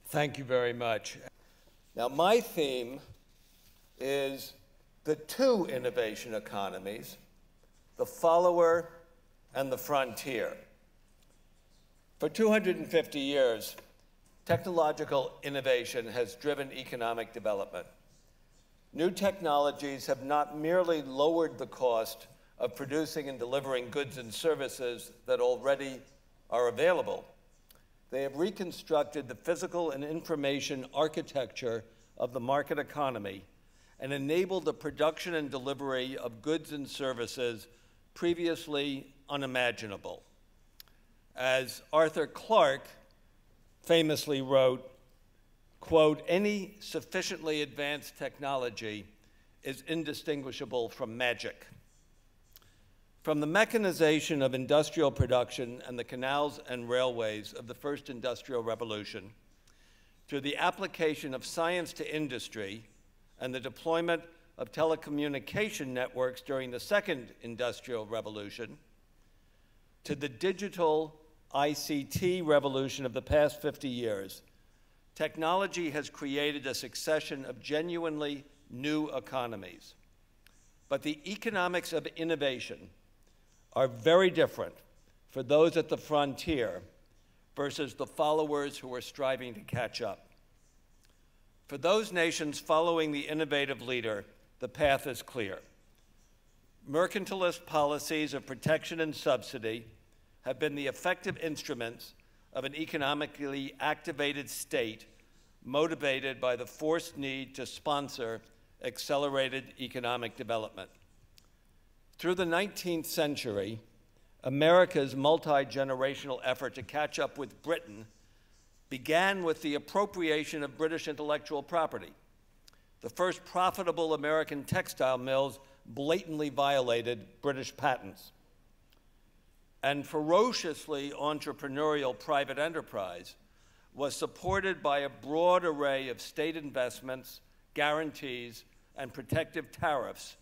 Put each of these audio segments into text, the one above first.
Thank you very much. Now, my theme is the two innovation economies, the follower and the frontier. For 250 years, technological innovation has driven economic development. New technologies have not merely lowered the cost of producing and delivering goods and services that already are available. They have reconstructed the physical and information architecture of the market economy and enabled the production and delivery of goods and services previously unimaginable. As Arthur Clarke famously wrote, quote, "Any sufficiently advanced technology is indistinguishable from magic." From the mechanization of industrial production and the canals and railways of the first industrial revolution, through the application of science to industry and the deployment of telecommunication networks during the second industrial revolution, to the digital ICT revolution of the past 50 years, technology has created a succession of genuinely new economies. But the economics of innovation are very different for those at the frontier versus the followers who are striving to catch up. For those nations following the innovative leader, the path is clear. Mercantilist policies of protection and subsidy have been the effective instruments of an economically activated state motivated by the forced need to sponsor accelerated economic development. Through the 19th century, America's multi-generational effort to catch up with Britain began with the appropriation of British intellectual property. The first profitable American textile mills blatantly violated British patents. And ferociously entrepreneurial private enterprise was supported by a broad array of state investments, guarantees, and protective tariffs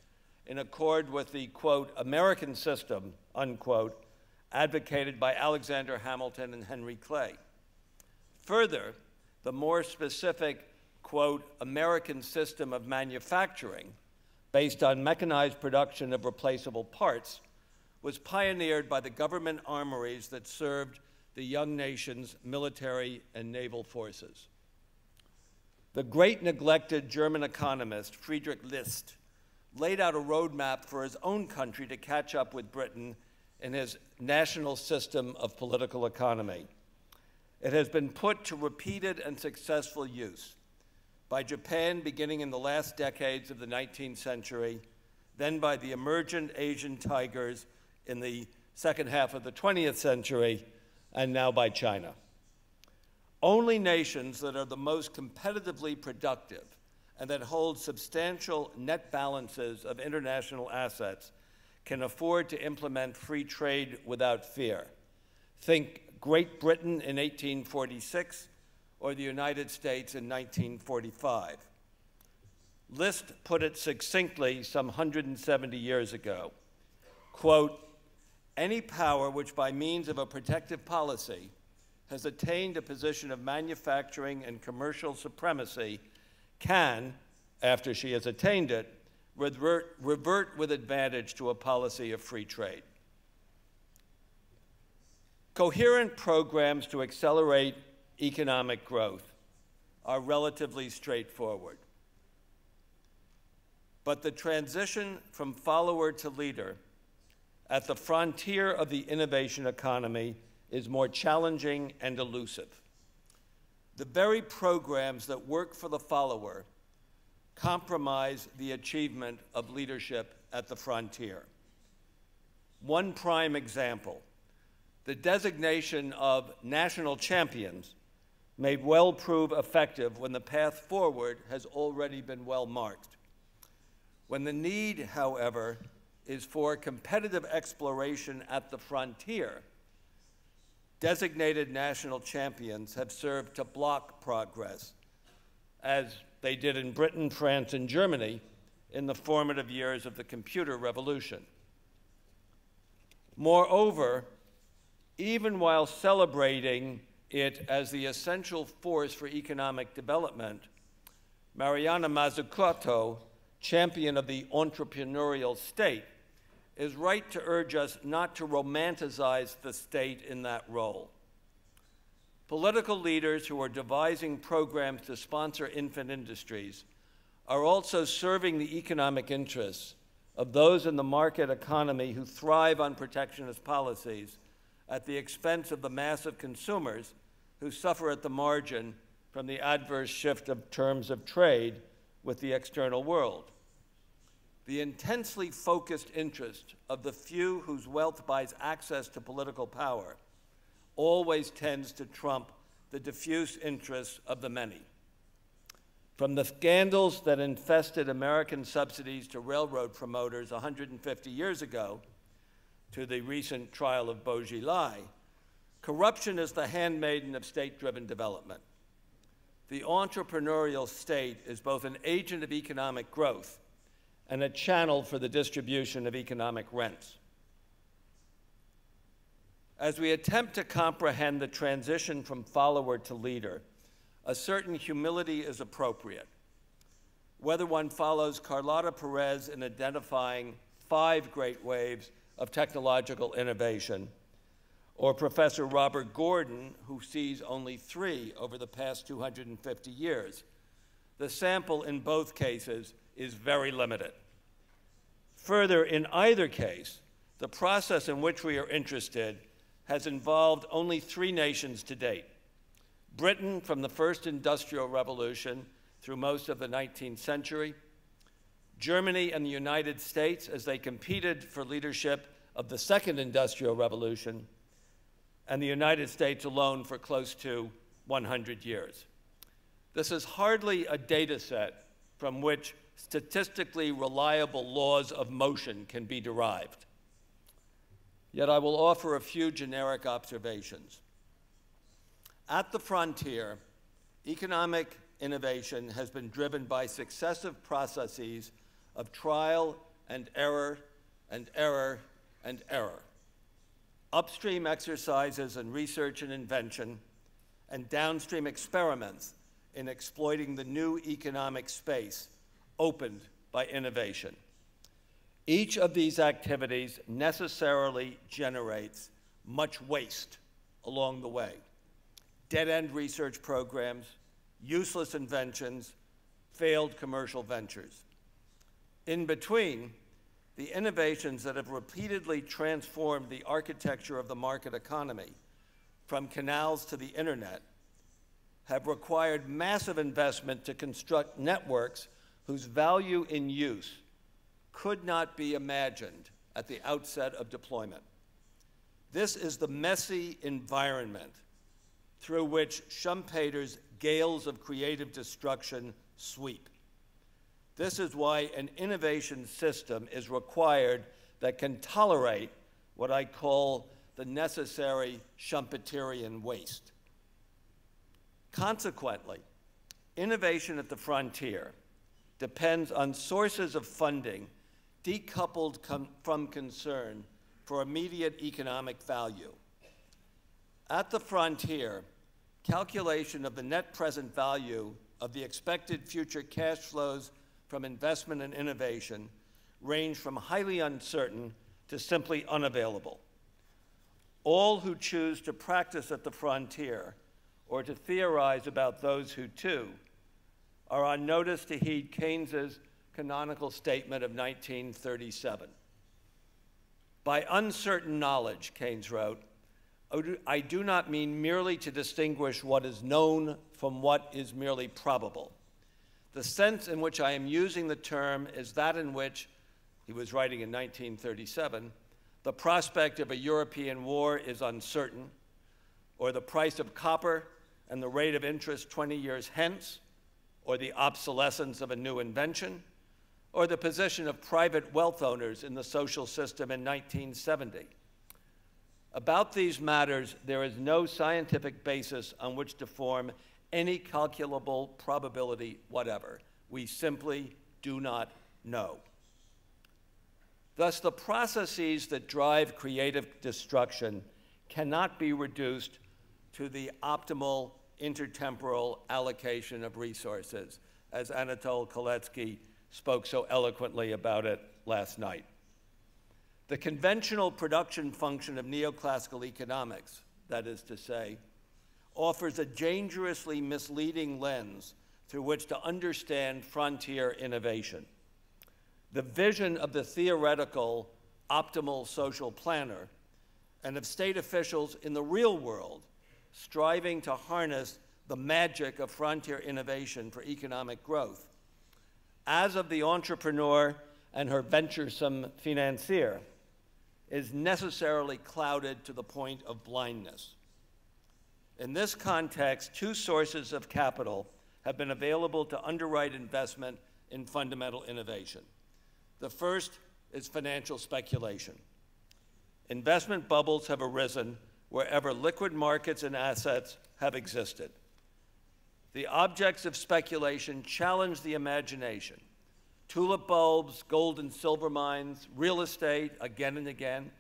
in accord with the, quote, American system, unquote, advocated by Alexander Hamilton and Henry Clay. Further, the more specific, quote, American system of manufacturing, based on mechanized production of replaceable parts, was pioneered by the government armories that served the young nation's military and naval forces. The great neglected German economist Friedrich List laid out a roadmap for his own country to catch up with Britain in his national system of political economy. It has been put to repeated and successful use by Japan beginning in the last decades of the 19th century, then by the emergent Asian tigers in the second half of the 20th century, and now by China. Only nations that are the most competitively productive and that hold substantial net balances of international assets can afford to implement free trade without fear. Think Great Britain in 1846 or the United States in 1945. List put it succinctly some 170 years ago, quote, "Any power which by means of a protective policy has attained a position of manufacturing and commercial supremacy can, after she has attained it, revert with advantage to a policy of free trade." Coherent programs to accelerate economic growth are relatively straightforward. But the transition from follower to leader at the frontier of the innovation economy is more challenging and elusive. The very programs that work for the follower compromise the achievement of leadership at the frontier. One prime example, the designation of national champions may well prove effective when the path forward has already been well marked. When the need, however, is for competitive exploration at the frontier, designated national champions have served to block progress, as they did in Britain, France, and Germany in the formative years of the computer revolution. Moreover, even while celebrating it as the essential force for economic development, Mariana Mazzucato, champion of the entrepreneurial state, is right to urge us not to romanticize the state in that role. Political leaders who are devising programs to sponsor infant industries are also serving the economic interests of those in the market economy who thrive on protectionist policies at the expense of the mass of consumers who suffer at the margin from the adverse shift of terms of trade with the external world. The intensely focused interest of the few whose wealth buys access to political power always tends to trump the diffuse interests of the many. From the scandals that infested American subsidies to railroad promoters 150 years ago to the recent trial of Beaujolais, corruption is the handmaiden of state-driven development. The entrepreneurial state is both an agent of economic growth and a channel for the distribution of economic rents. As we attempt to comprehend the transition from follower to leader, a certain humility is appropriate. Whether one follows Carlota Perez in identifying 5 great waves of technological innovation, or Professor Robert Gordon, who sees only 3 over the past 250 years, the sample in both cases is very limited. Further, in either case, the process in which we are interested has involved only 3 nations to date: Britain from the first industrial revolution through most of the 19th century, Germany and the United States as they competed for leadership of the second industrial revolution, and the United States alone for close to 100 years. This is hardly a data set from which statistically reliable laws of motion can be derived. Yet I will offer a few generic observations. At the frontier, economic innovation has been driven by successive processes of trial and error and error and error. Upstream exercises in research and invention, and downstream experiments in exploiting the new economic space opened by innovation. Each of these activities necessarily generates much waste along the way: dead-end research programs, useless inventions, failed commercial ventures. In between, the innovations that have repeatedly transformed the architecture of the market economy, from canals to the internet, have required massive investment to construct networks whose value in use could not be imagined at the outset of deployment. This is the messy environment through which Schumpeter's gales of creative destruction sweep. This is why an innovation system is required that can tolerate what I call the necessary Schumpeterian waste. Consequently, innovation at the frontier depends on sources of funding decoupled from concern for immediate economic value. At the frontier, calculation of the net present value of the expected future cash flows from investment and innovation range from highly uncertain to simply unavailable. All who choose to practice at the frontier or to theorize about those who too are on notice to heed Keynes's canonical statement of 1937. By uncertain knowledge, Keynes wrote, I do not mean merely to distinguish what is known from what is merely probable. The sense in which I am using the term is that in which, he was writing in 1937, the prospect of a European war is uncertain, or the price of copper and the rate of interest 20 years hence, or the obsolescence of a new invention, or the position of private wealth owners in the social system in 1970. About these matters, there is no scientific basis on which to form any calculable probability whatever. We simply do not know. Thus, the processes that drive creative destruction cannot be reduced to the optimal intertemporal allocation of resources, as Anatol Koletsky spoke so eloquently about it last night. The conventional production function of neoclassical economics, that is to say, offers a dangerously misleading lens through which to understand frontier innovation. The vision of the theoretical optimal social planner and of state officials in the real world striving to harness the magic of frontier innovation for economic growth, as of the entrepreneur and her venturesome financier, is necessarily clouded to the point of blindness. In this context, two sources of capital have been available to underwrite investment in fundamental innovation. The first is financial speculation. Investment bubbles have arisen wherever liquid markets and assets have existed. The objects of speculation challenge the imagination. Tulip bulbs, gold and silver mines, real estate, again and again,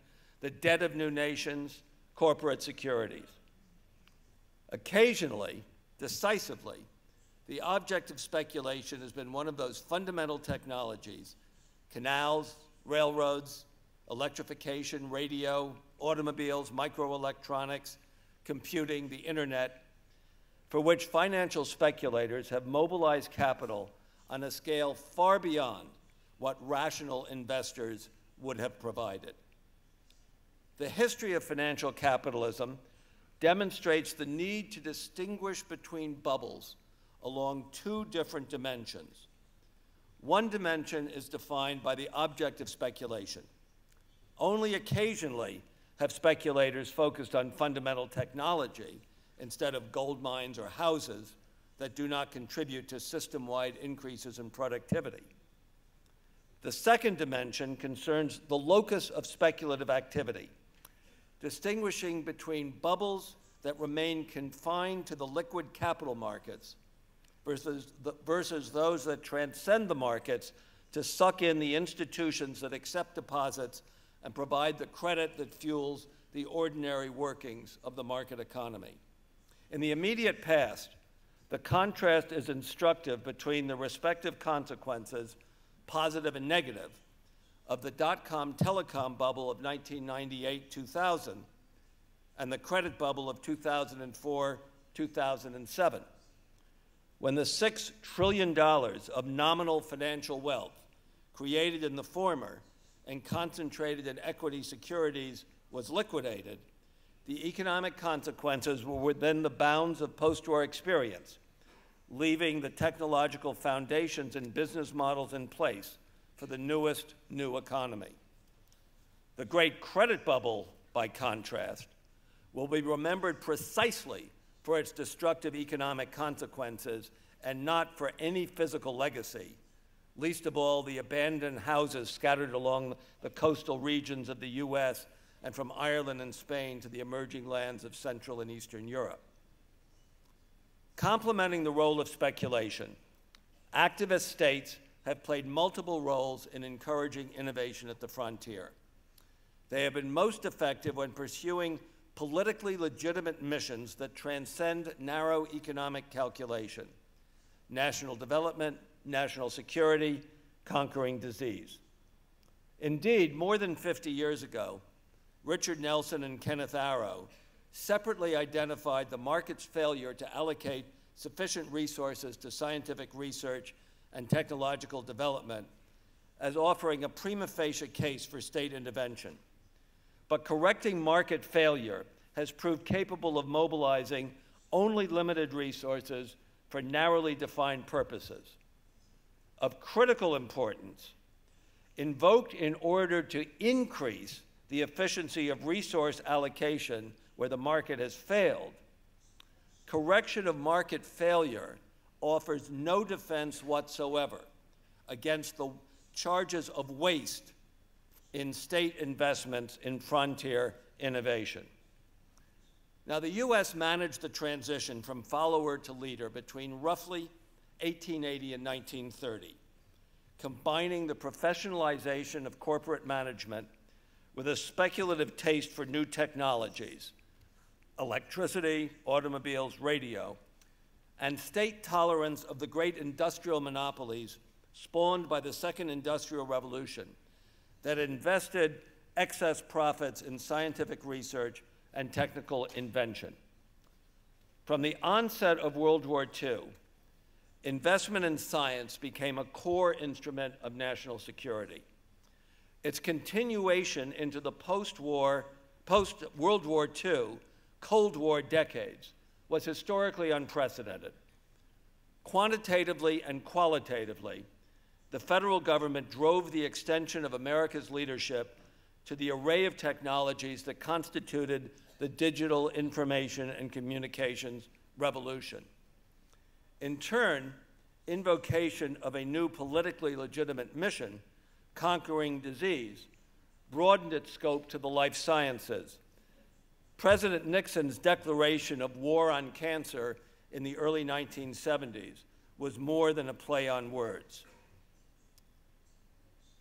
the debt of new nations, corporate securities. Occasionally, decisively, the object of speculation has been one of those fundamental technologies, canals, railroads, electrification, radio, automobiles, microelectronics, computing, the internet, for which financial speculators have mobilized capital on a scale far beyond what rational investors would have provided. The history of financial capitalism demonstrates the need to distinguish between bubbles along two different dimensions. One dimension is defined by the object of speculation. Only occasionally have speculators focused on fundamental technology instead of gold mines or houses that do not contribute to system-wide increases in productivity. The second dimension concerns the locus of speculative activity, distinguishing between bubbles that remain confined to the liquid capital markets versus those that transcend the markets to suck in the institutions that accept deposits and provide the credit that fuels the ordinary workings of the market economy. In the immediate past, the contrast is instructive between the respective consequences, positive and negative, of the dot-com telecom bubble of 1998-2000 and the credit bubble of 2004-2007, when the $6 trillion of nominal financial wealth created in the former and concentrated in equity securities was liquidated, the economic consequences were within the bounds of post-war experience, leaving the technological foundations and business models in place for the newest new economy. The great credit bubble, by contrast, will be remembered precisely for its destructive economic consequences and not for any physical legacy, least of all the abandoned houses scattered along the coastal regions of the US and from Ireland and Spain to the emerging lands of Central and Eastern Europe. Complementing the role of speculation, activist states have played multiple roles in encouraging innovation at the frontier. They have been most effective when pursuing politically legitimate missions that transcend narrow economic calculation: national development, national security, conquering disease. Indeed, more than 50 years ago, Richard Nelson and Kenneth Arrow separately identified the market's failure to allocate sufficient resources to scientific research and technological development as offering a prima facie case for state intervention. But correcting market failure has proved capable of mobilizing only limited resources for narrowly defined purposes. Of critical importance, invoked in order to increase the efficiency of resource allocation where the market has failed, correction of market failure offers no defense whatsoever against the charges of waste in state investments in frontier innovation. Now, the US managed the transition from follower to leader between roughly 1880 and 1930, combining the professionalization of corporate management with a speculative taste for new technologies, electricity, automobiles, radio, and state tolerance of the great industrial monopolies spawned by the Second Industrial Revolution that invested excess profits in scientific research and technical invention. From the onset of World War II, investment in science became a core instrument of national security. Its continuation into the post-World War II, Cold War decades was historically unprecedented. Quantitatively and qualitatively, the federal government drove the extension of America's leadership to the array of technologies that constituted the digital information and communications revolution. In turn, invocation of a new politically legitimate mission, conquering disease, broadened its scope to the life sciences. President Nixon's declaration of war on cancer in the early 1970s was more than a play on words.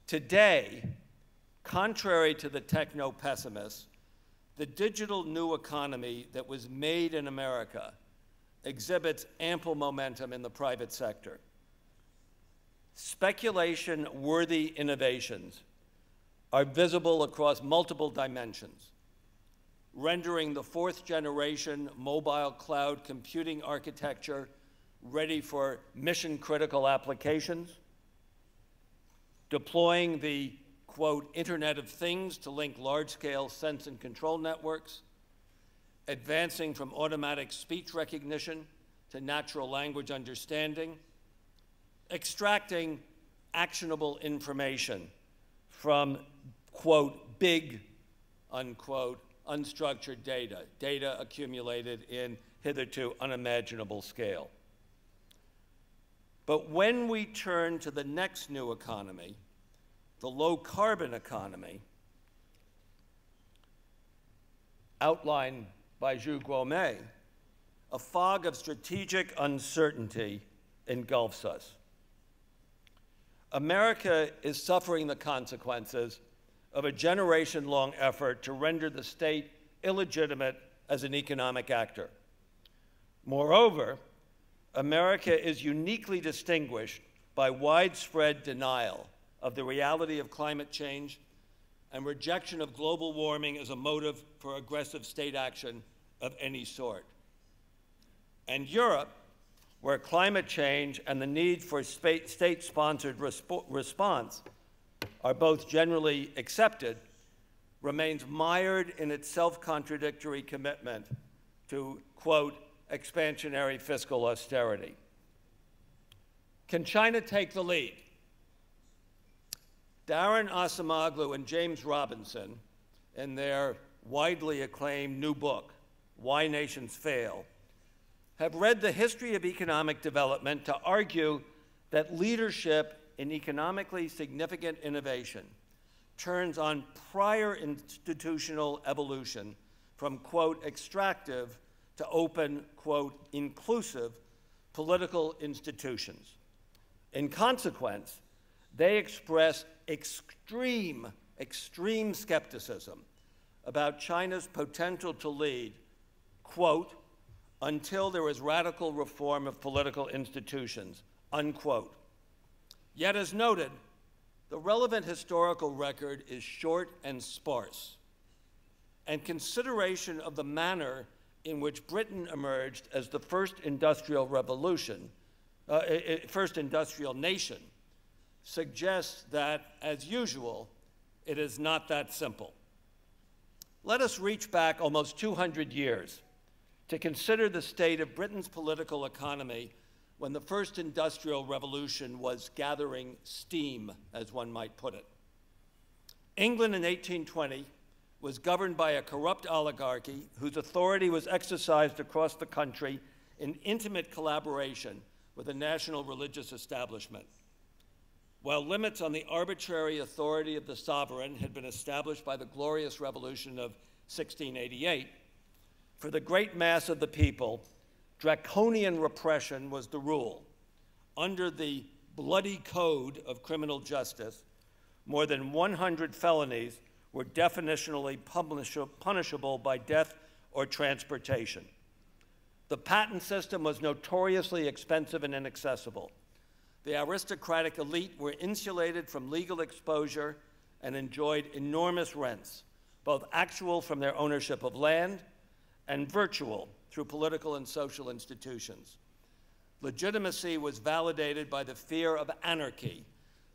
Today, contrary to the techno-pessimists, the digital new economy that was made in America exhibits ample momentum in the private sector. Speculation-worthy innovations are visible across multiple dimensions, rendering the fourth-generation mobile cloud computing architecture ready for mission-critical applications, deploying the, quote, Internet of Things to link large-scale sense and control networks, advancing from automatic speech recognition to natural language understanding, extracting actionable information from, quote, big, unquote, unstructured data, data accumulated in hitherto unimaginable scale. But when we turn to the next new economy, the low-carbon economy, outlined by Zhu Guomei, a fog of strategic uncertainty engulfs us. America is suffering the consequences of a generation-long effort to render the state illegitimate as an economic actor. Moreover, America is uniquely distinguished by widespread denial of the reality of climate change and rejection of global warming as a motive for aggressive state action of any sort. And Europe, where climate change and the need for state-sponsored response are both generally accepted, remains mired in its self-contradictory commitment to, quote, expansionary fiscal austerity. Can China take the lead? Darren Asimoglu and James Robinson, in their widely acclaimed new book, Why Nations Fail, have read the history of economic development to argue that leadership in economically significant innovation turns on prior institutional evolution from, quote, extractive to open, quote, inclusive political institutions. In consequence, they express extreme skepticism about China's potential to lead, quote, until there is radical reform of political institutions, unquote. Yet, as noted, the relevant historical record is short and sparse, and consideration of the manner in which Britain emerged as the first industrial nation suggests that, as usual, it is not that simple. Let us reach back almost 200 years to consider the state of Britain's political economy when the first industrial revolution was gathering steam, as one might put it. England in 1820 was governed by a corrupt oligarchy whose authority was exercised across the country in intimate collaboration with the national religious establishment. While limits on the arbitrary authority of the sovereign had been established by the Glorious Revolution of 1688, for the great mass of the people, draconian repression was the rule. Under the bloody code of criminal justice, more than 100 felonies were definitionally punishable by death or transportation. The patent system was notoriously expensive and inaccessible. The aristocratic elite were insulated from legal exposure and enjoyed enormous rents, both actual from their ownership of land and virtual through political and social institutions. Legitimacy was validated by the fear of anarchy,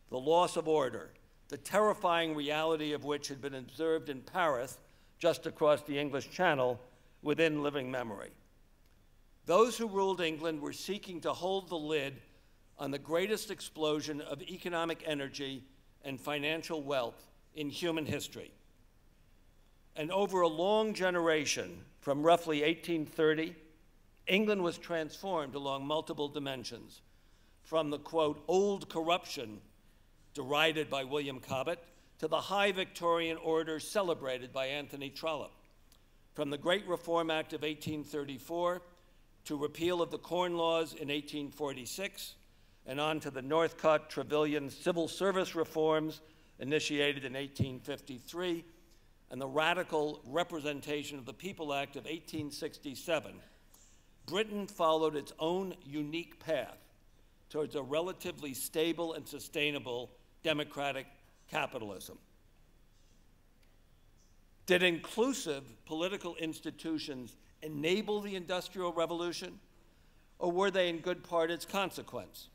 the loss of order, the terrifying reality of which had been observed in Paris, just across the English Channel, within living memory. Those who ruled England were seeking to hold the lid on the greatest explosion of economic energy and financial wealth in human history. And over a long generation, from roughly 1830, England was transformed along multiple dimensions, from the, quote, old corruption derided by William Cobbett to the high Victorian order celebrated by Anthony Trollope, from the Great Reform Act of 1834 to repeal of the Corn Laws in 1846, and on to the Northcott-Trevelyan civil service reforms initiated in 1853, and the radical Representation of the People Act of 1867, Britain followed its own unique path towards a relatively stable and sustainable democratic capitalism. Did inclusive political institutions enable the Industrial Revolution, or were they in good part its consequence?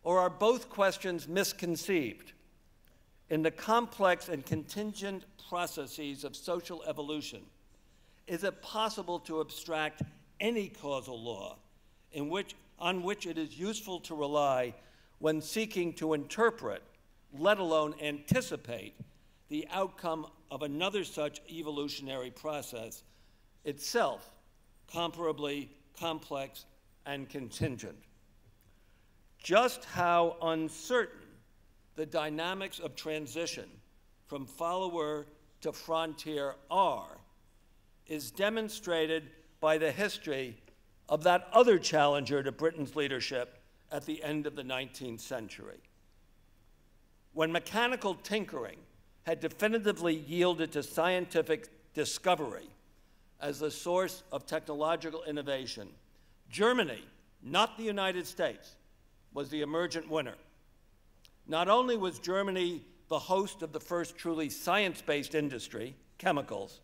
Or are both questions misconceived? In the complex and contingent processes of social evolution, is it possible to abstract any causal law on which it is useful to rely when seeking to interpret, let alone anticipate, the outcome of another such evolutionary process, itself comparably complex and contingent? Just how uncertain the dynamics of transition from follower to frontier are is demonstrated by the history of that other challenger to Britain's leadership at the end of the 19th century. When mechanical tinkering had definitively yielded to scientific discovery as the source of technological innovation, Germany, not the United States, was the emergent winner. Not only was Germany the host of the first truly science-based industry, chemicals,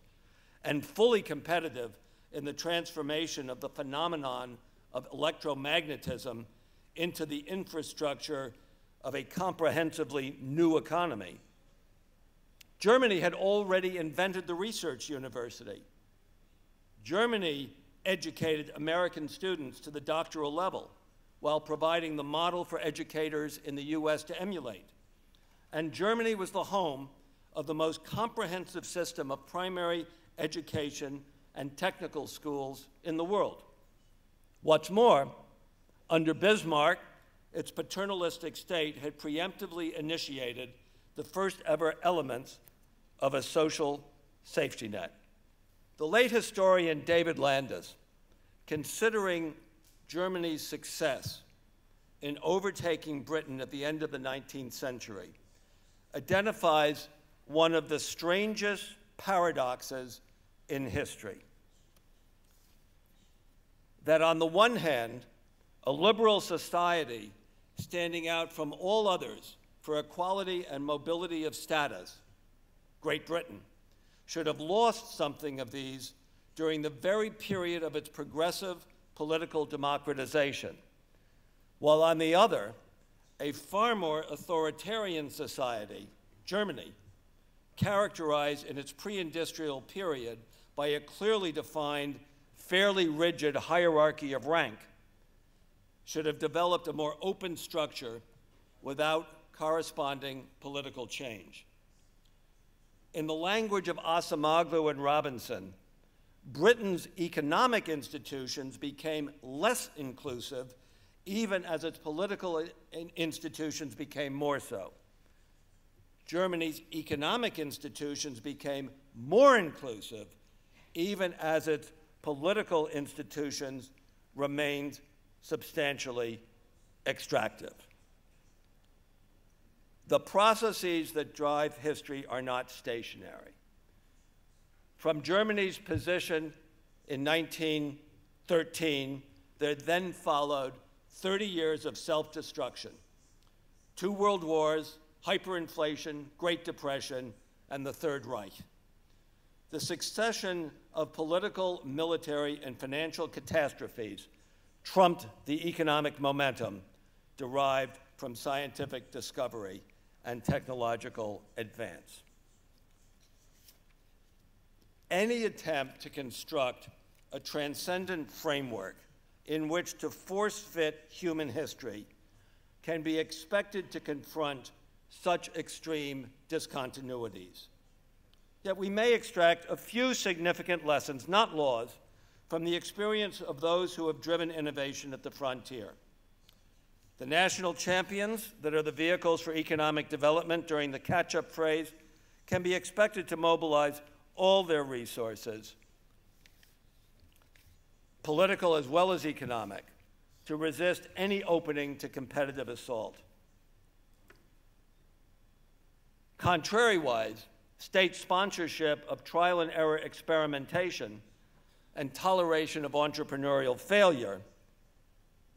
and fully competitive in the transformation of the phenomenon of electromagnetism into the infrastructure of a comprehensively new economy, Germany had already invented the research university. Germany educated American students to the doctoral level while providing the model for educators in the US to emulate. And Germany was the home of the most comprehensive system of primary education and technical schools in the world. What's more, under Bismarck, its paternalistic state had preemptively initiated the first ever elements of a social safety net. The late historian David Landis, considering Germany's success in overtaking Britain at the end of the 19th century, identifies one of the strangest paradoxes in history. That on the one hand, a liberal society standing out from all others for equality and mobility of status, Great Britain, should have lost something of these during the very period of its progressive political democratization, while on the other, a far more authoritarian society, Germany, characterized in its pre-industrial period by a clearly defined, fairly rigid hierarchy of rank, should have developed a more open structure without corresponding political change. In the language of Acemoglu and Robinson, Britain's economic institutions became less inclusive even as its political institutions became more so. Germany's economic institutions became more inclusive even as its political institutions remained substantially extractive. The processes that drive history are not stationary. From Germany's position in 1913, there then followed 30 years of self-destruction. 2 world wars, hyperinflation, Great Depression, and the Third Reich. The succession of political, military, and financial catastrophes trumped the economic momentum derived from scientific discovery and technological advance. Any attempt to construct a transcendent framework in which to force-fit human history can be expected to confront such extreme discontinuities. Yet we may extract a few significant lessons, not laws, from the experience of those who have driven innovation at the frontier. The national champions that are the vehicles for economic development during the catch-up phase can be expected to mobilize all their resources, political as well as economic, to resist any opening to competitive assault. Contrariwise, state sponsorship of trial and error experimentation and toleration of entrepreneurial failure,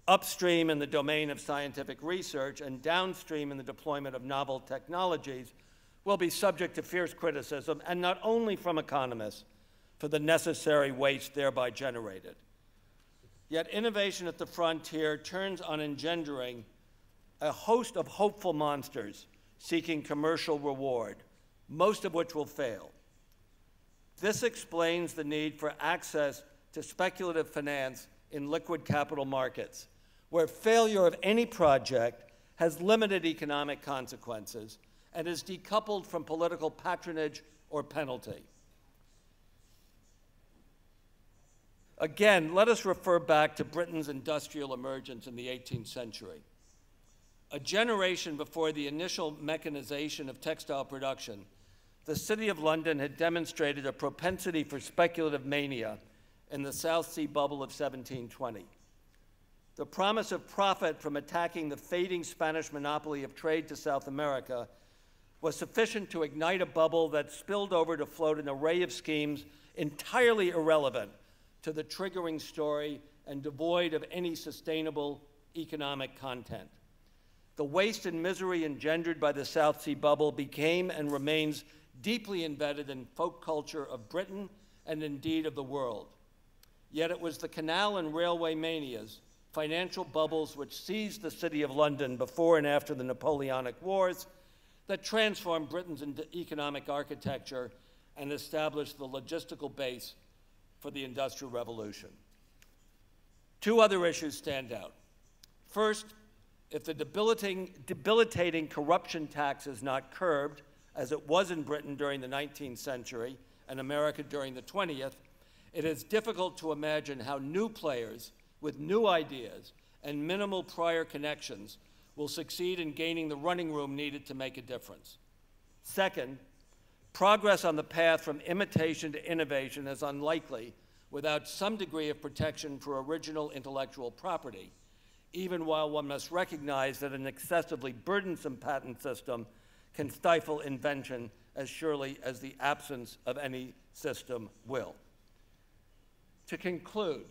upstream in the domain of scientific research and downstream in the deployment of novel technologies, will be subject to fierce criticism, and not only from economists, for the necessary waste thereby generated. Yet innovation at the frontier turns on engendering a host of hopeful monsters seeking commercial reward, most of which will fail. This explains the need for access to speculative finance in liquid capital markets, where failure of any project has limited economic consequences and is decoupled from political patronage or penalty. Again, let us refer back to Britain's industrial emergence in the 18th century. A generation before the initial mechanization of textile production, the City of London had demonstrated a propensity for speculative mania in the South Sea bubble of 1720. The promise of profit from attacking the fading Spanish monopoly of trade to South America was sufficient to ignite a bubble that spilled over to float an array of schemes entirely irrelevant to the triggering story and devoid of any sustainable economic content. The waste and misery engendered by the South Sea bubble became and remains deeply embedded in folk culture of Britain and indeed of the world. Yet it was the canal and railway manias, financial bubbles which seized the City of London before and after the Napoleonic Wars, that transformed Britain's economic architecture and established the logistical base for the Industrial Revolution. 2 other issues stand out. First, if the debilitating corruption tax is not curbed, as it was in Britain during the 19th century and America during the 20th, it is difficult to imagine how new players with new ideas and minimal prior connections will succeed in gaining the running room needed to make a difference. Second, progress on the path from imitation to innovation is unlikely without some degree of protection for original intellectual property, even while one must recognize that an excessively burdensome patent system can stifle invention as surely as the absence of any system will. To conclude,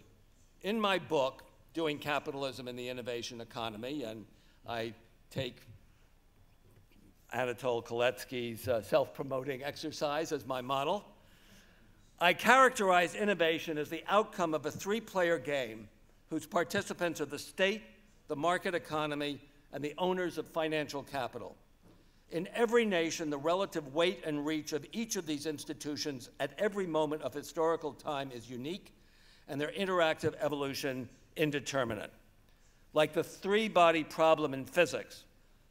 in my book, Doing Capitalism in the Innovation Economy, and I take Anatole Koletsky's self-promoting exercise as my model, I characterize innovation as the outcome of a 3-player game whose participants are the state, the market economy, and the owners of financial capital. In every nation, the relative weight and reach of each of these institutions at every moment of historical time is unique, and their interactive evolution indeterminate. Like the 3-body problem in physics,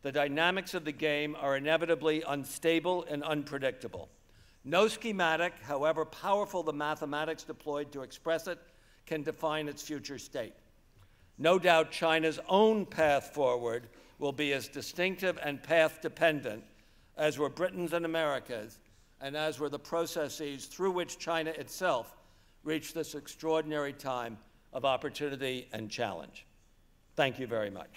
the dynamics of the game are inevitably unstable and unpredictable. No schematic, however powerful the mathematics deployed to express it, can define its future state. No doubt China's own path forward will be as distinctive and path-dependent as were Britain's and America's, and as were the processes through which China itself reached this extraordinary time of opportunity and challenge. Thank you very much.